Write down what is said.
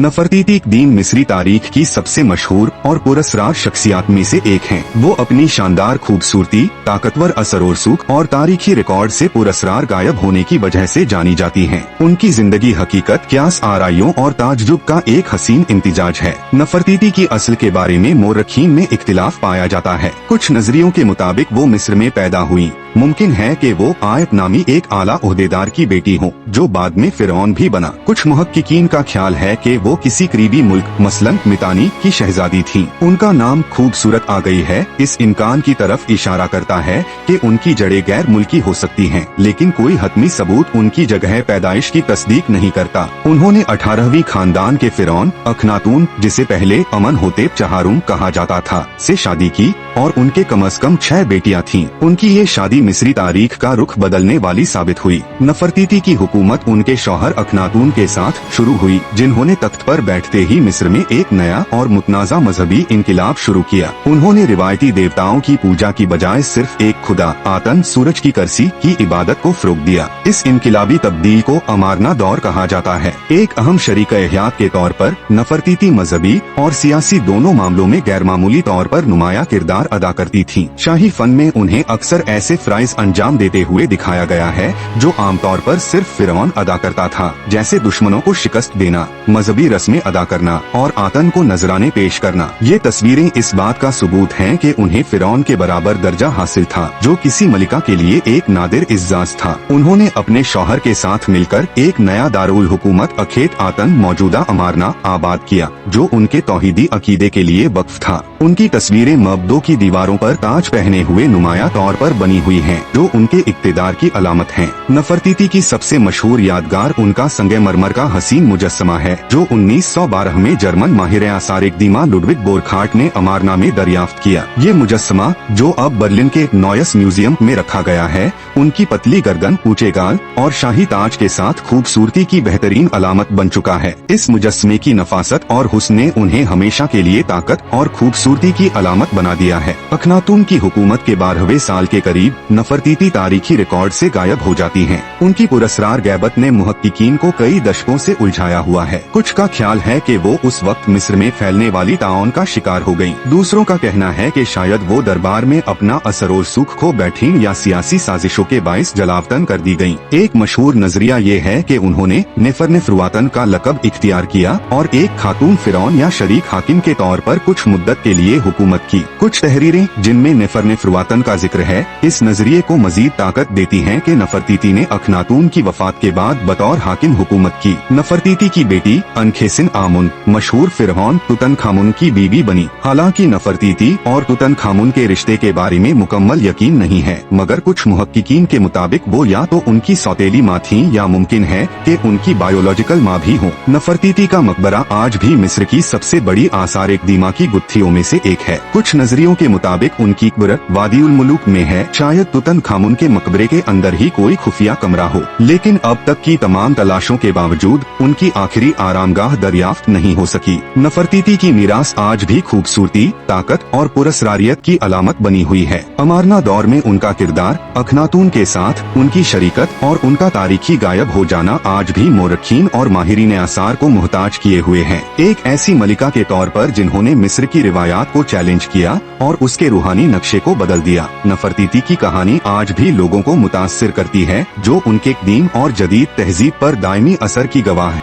नफरतीती दीन मिस्री तारीख की सबसे मशहूर और पुरस्कार शख्सियत में से एक हैं। वो अपनी शानदार खूबसूरती, ताकतवर असर-ओ-रसूख और तारीखी रिकॉर्ड से पुरस्कार गायब होने की वजह से जानी जाती हैं। उनकी जिंदगी हकीकत, क्यास आराइयों और ताज्जुब का एक हसीन इम्तिजाज है। नफरतीती की असल के बारे में मोर्रखीन में इख्तिलाफ पाया जाता है। कुछ नजरियों के मुताबिक वो मिस्र में पैदा हुई। मुमकिन है कि वो आयत नामी एक आला ओहदेदार की बेटी हो, जो बाद में फिरौन भी बना। कुछ मुहक्किकीन का ख्याल है कि वो किसी करीबी मुल्क मसलन मितानी की शहजादी थी। उनका नाम खूबसूरत आ गई है इस इम्कान की तरफ इशारा करता है कि उनकी जड़ें गैर मुल्की हो सकती हैं, लेकिन कोई हतमी सबूत उनकी जगह पैदाइश की तस्दीक नहीं करता। उन्होंने 18वीं खानदान के फिरौन अखनातून, जिसे पहले अमन होतेब चहारुम कहा जाता था, से शादी की और उनके कम अज कम 6 बेटियां थीं। उनकी ये शादी मिस्री तारीख का रुख बदलने वाली साबित हुई। नफरतीती की हुकूमत उनके शौहर अखनातून के साथ शुरू हुई, जिन्होंने तख्त पर बैठते ही मिस्र में एक नया और मुतनाज़ा मजहबी इनकिलाब शुरू किया। उन्होंने रिवायती देवताओं की पूजा की बजाय सिर्फ एक खुदा आतन सूरज की करसी की इबादत को फरोग दिया। इस इनकिलाबी तब्दील को अमारना दौर कहा जाता है। एक अहम शरीक एहतियात के तौर पर नफरतीती मजहबी और सियासी दोनों मामलों में गैरमामूली तौर पर नुमाया किरदार अदा करती थीं। शाही फन में उन्हें अक्सर ऐसे फ्राइज अंजाम देते हुए दिखाया गया है जो आमतौर पर सिर्फ फिरौन अदा करता था, जैसे दुश्मनों को शिकस्त देना, मजहबी रस्में अदा करना और आतन को नजराने पेश करना। ये तस्वीरें इस बात का सबूत हैं कि उन्हें फिरौन के बराबर दर्जा हासिल था, जो किसी मलिका के लिए एक नादिर इज़्ज़ाज़ था। उन्होंने अपने शौहर के साथ मिलकर एक नया दारुल हुकूमत अखेत आतन मौजूदा अमारना आबाद किया, जो उनके तौहीदी अकीदे के लिए वक्फ था। उनकी तस्वीरें मबदों की दीवारों पर ताज पहने हुए नुमाया तौर पर बनी हुई हैं, जो उनके इक्तिदार की अलामत हैं। नफरतीती की सबसे मशहूर यादगार उनका संगमरमर का हसीन मुजस्समा है, जो 1912 में जर्मन माहिर आसार इक़दीमा लुडविग बोरखार्ट ने अमारना में दरियाफ्त किया। ये मुजस्समा, जो अब बर्लिन के नॉयस म्यूजियम में रखा गया है, उनकी पतली गर्दन, ऊंचे गाल और शाही ताज के साथ खूबसूरती की बेहतरीन अलामत बन चुका है। इस मुजस्समे की नफासत और हुस्न ने उन्हें हमेशा के लिए ताकत और खूबसूरती की अलामत बना दिया है। अखनातून की हुकूमत के 12वें साल के करीब नफरतीती तारीखी रिकॉर्ड से गायब हो जाती हैं। उनकी पुरस्कार गैबत ने मुहक्किकीन को कई दशकों से उलझाया हुआ है। कुछ का ख्याल है कि वो उस वक्त मिस्र में फैलने वाली ताउन का शिकार हो गयीं। दूसरों का कहना है कि शायद वो दरबार में अपना असर और सुख खो बैठीं या सियासी साजिशों के बाइस जलावतन कर दी गयीं। एक मशहूर नजरिया ये है कि उन्होंने नेफरनेफ्रुवातन का लकब इख्तियार किया और एक खातून फिरौन या शरीक हाकिम के तौर पर कुछ मुद्दत के लिए हुकूमत की। कुछ तहरीरें जिनमें नेफरनेफ्रुवातन का जिक्र है, इस नजरिए को मजीद ताकत देती हैं कि नफरतीती ने अखनातून की वफात के बाद बतौर हाकिम हुकूमत की। नफरतीती की बेटी अनखेसिन आमुन मशहूर फिरौन तुतनखामुन की बीवी बनी। हालांकि नफरतीती और तुतनखामुन के रिश्ते के बारे में मुकम्मल यकीन नहीं है, मगर कुछ मुहक्किकीन के मुताबिक वो या तो उनकी सौतेली माँ थीं या मुमकिन है कि उनकी बायोलॉजिकल माँ भी हो। नफरतीती का मकबरा आज भी मिस्र की सबसे बड़ी आसार इक़दीमा की गुत्थियों में से एक है। कुछ नजरियों के मुताबिक उनकी कब्र वादी उल मुलूक में है। शायद तुतनखामुन के मकबरे के अंदर ही कोई खुफिया कमरा हो, लेकिन अब तक की तमाम तलाशों के बावजूद उनकी आखिरी आरामगाह दरियाफ्त नहीं हो सकी। नफरतीती की मीरास आज भी खूबसूरती, ताकत और पुरस्कारियत की अलामत बनी हुई है। अमारना दौर में उनका किरदार, अखनातून के साथ उनकी शरीकत और उनका तारीखी गायब हो जाना आज भी मोरखीन और माहिरीन आसार को मुहताज किए हुए हैं। एक ऐसी मलिका के तौर पर जिन्होंने मिस्र की रिवायात को चैलेंज किया और उसके रूहानी नक्शे को बदल दिया। नफरतीती की कहानी आज भी लोगों को मुतासिर करती है, जो उनके दीन और जदीद तहजीब पर दायमी असर की गवाह है।